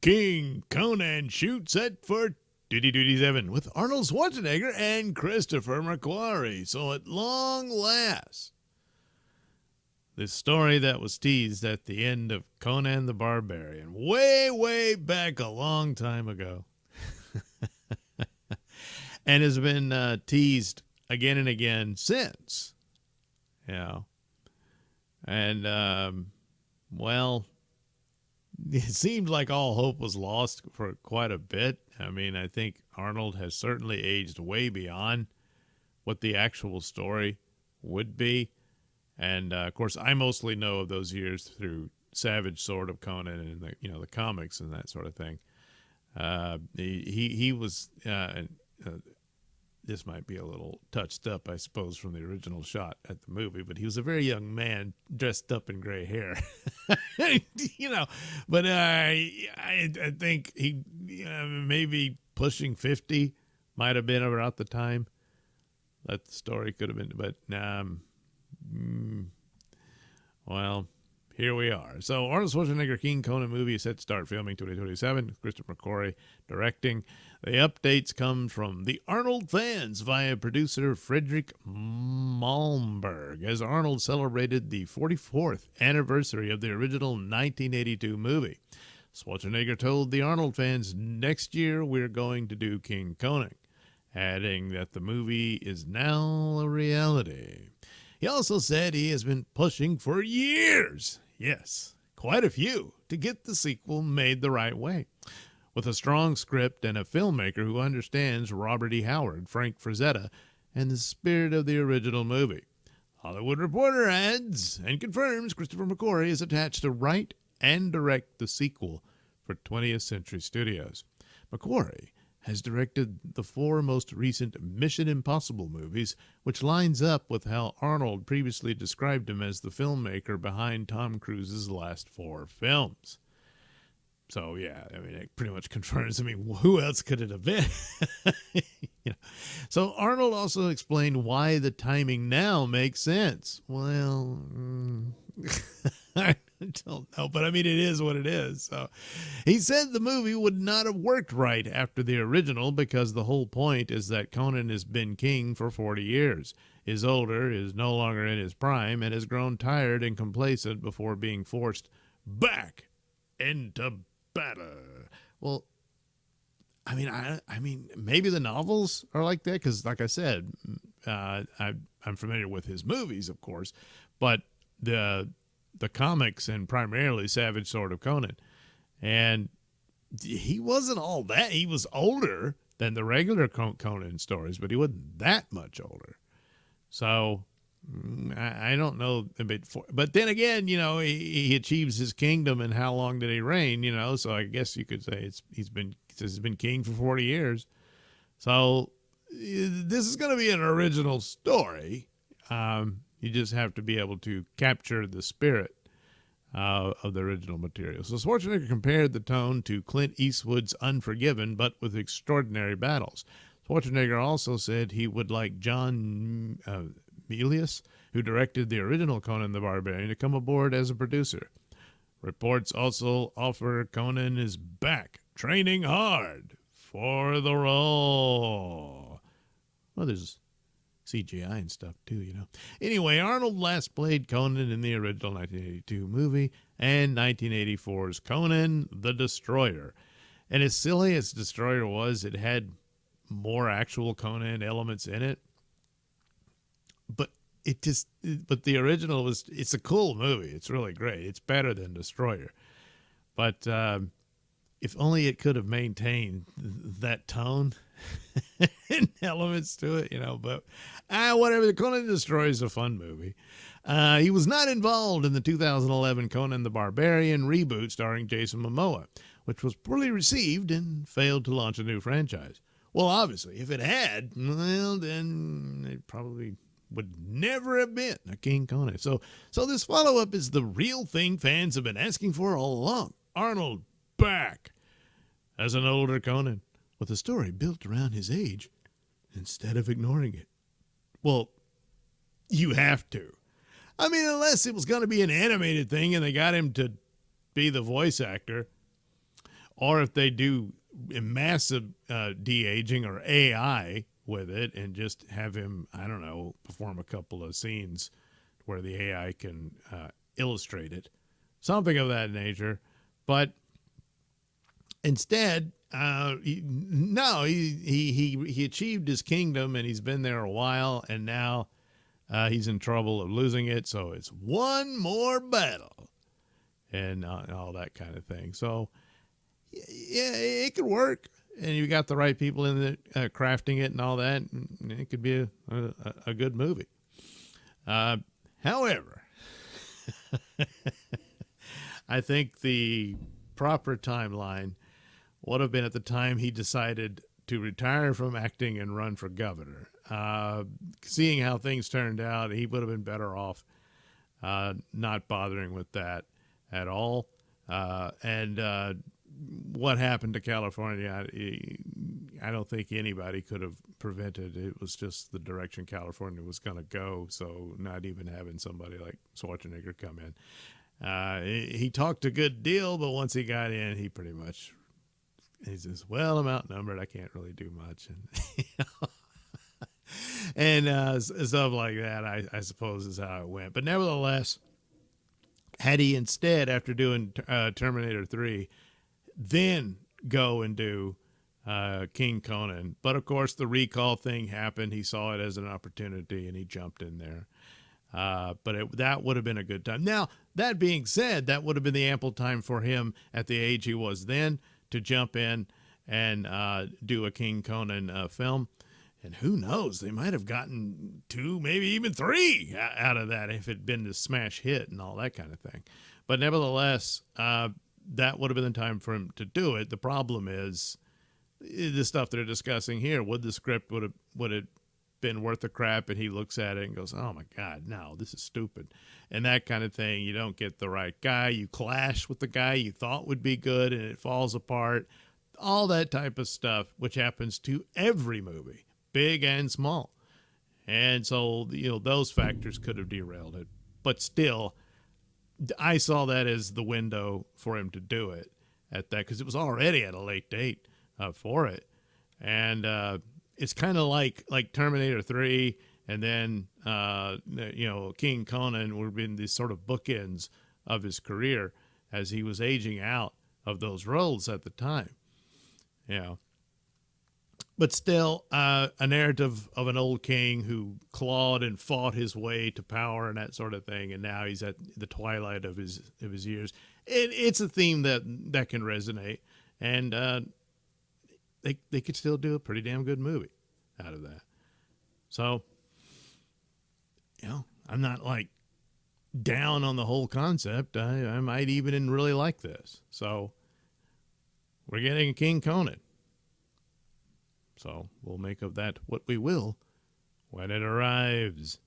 King Conan shoots set for Duty Duty 7 with Arnold Schwarzenegger and Christopher McQuarrie. So at long last, this story that was teased at the end of Conan the Barbarian, way, way back a long time ago, and has been teased again and again since. And, well, it seemed like all hope was lost for quite a bit. I mean, I think Arnold has certainly aged way beyond what the actual story would be. And, of course, I mostly know of those years through Savage Sword of Conan and, the comics and that sort of thing. He was, this might be a little touched up, I suppose, from the original shot at the movie, but he was a very young man dressed up in gray hair, but I think he maybe pushing 50 might have been about the time that the story could have been, but well, here we are. So Arnold Schwarzenegger King Conan movie is set to start filming 2027. Christopher McQuarrie directing. The updates come from the Arnold fans via producer Frederick Malmberg as Arnold celebrated the 44th anniversary of the original 1982 movie. Schwarzenegger told the Arnold fans, "Next year we're going to do King Conan," adding that the movie is now a reality. He also said he has been pushing for years, yes, quite a few, to get the sequel made the right way. With a strong script and a filmmaker who understands Robert E. Howard, Frank Frazetta, and the spirit of the original movie. Hollywood Reporter adds and confirms Christopher McQuarrie is attached to write and direct the sequel for 20th Century Studios. McQuarrie has directed the 4 most recent Mission Impossible movies, which lines up with how Arnold previously described him as the filmmaker behind Tom Cruise's last 4 films. So, yeah, I mean, it pretty much confirms, who else could it have been? So Arnold also explained why the timing now makes sense. Well, I don't know, but it is what it is. So he said the movie would not have worked right after the original because the whole point is that Conan has been king for 40 years, is older, is no longer in his prime, and has grown tired and complacent before being forced back into battle. Well, maybe the novels are like that because, like I said, I'm familiar with his movies, of course, but the comics and primarily Savage Sword of Conan, and he wasn't all that. He was older than the regular Conan stories, but he wasn't that much older. So I don't know, but then again, he achieves his kingdom, and how long did he reign? So I guess you could say he's been king for 40 years. So this is going to be an original story. You just have to be able to capture the spirit of the original material. So Schwarzenegger compared the tone to Clint Eastwood's Unforgiven, but with extraordinary battles. Schwarzenegger also said he would like John Milius, who directed the original Conan the Barbarian, to come aboard as a producer. Reports also offer Conan is back, training hard for the role. Well, there's CGI and stuff too, Anyway, Arnold last played Conan in the original 1982 movie and 1984's Conan the Destroyer. And as silly as Destroyer was, it had more actual Conan elements in it. But the original it's a cool movie. It's really great. It's better than Destroyer. But if only it could have maintained that tone and elements to it, but whatever. The Conan the Destroyer is a fun movie. He was not involved in the 2011 Conan the Barbarian reboot starring Jason Momoa, which was poorly received and failed to launch a new franchise. Well, obviously, if it had, then it probably would never have been a King Conan. So this follow-up is the real thing fans have been asking for all along. Arnold back as an older Conan, with a story built around his age instead of ignoring it. Well, you have to. Unless it was going to be an animated thing and they got him to be the voice actor, or if they do massive de-aging or AI with it and just have him, I don't know, perform a couple of scenes where the AI can illustrate it, something of that nature. But instead, he achieved his kingdom and he's been there a while, and now he's in trouble of losing it. So it's one more battle and all that kind of thing. So yeah, it could work, and you got the right people in it crafting it and all that. And it could be a good movie. However, I think the proper timeline would have been at the time he decided to retire from acting and run for governor. Seeing how things turned out, he would have been better off not bothering with that at all. And what happened to California, I don't think anybody could have prevented. It was just the direction California was going to go. So not even having somebody like Schwarzenegger come in. He talked a good deal, but once he got in, he pretty much, he says, well, I'm outnumbered. I can't really do much. And, and stuff like that, I suppose, is how it went. But nevertheless, had he instead, after doing Terminator 3, then go and do King Conan. But of course, the recall thing happened. He saw it as an opportunity and he jumped in there. But that would have been a good time. Now, that being said, that would have been the ample time for him at the age he was then to jump in and do a King Conan film. And who knows, they might have gotten 2, maybe even 3 out of that if it had been the smash hit and all that kind of thing. But nevertheless, that would have been the time for him to do it. The problem is the stuff they're discussing here. Would the script would it been worth the crap? And he looks at it and goes, oh my God, no, this is stupid. And that kind of thing. You don't get the right guy. You clash with the guy you thought would be good and it falls apart. All that type of stuff, which happens to every movie, big and small. And so, those factors could have derailed it. But still, I saw that as the window for him to do it at that, because it was already at a late date for it. And it's kind of like Terminator 3 and then, King Conan would have been these sort of bookends of his career as he was aging out of those roles at the time. But still, a narrative of an old king who clawed and fought his way to power and that sort of thing, and now he's at the twilight of his years. It's a theme that can resonate, and they could still do a pretty damn good movie out of that. So, I'm not like down on the whole concept. I might even really like this. So, we're getting a King Conan. So we'll make of that what we will when it arrives.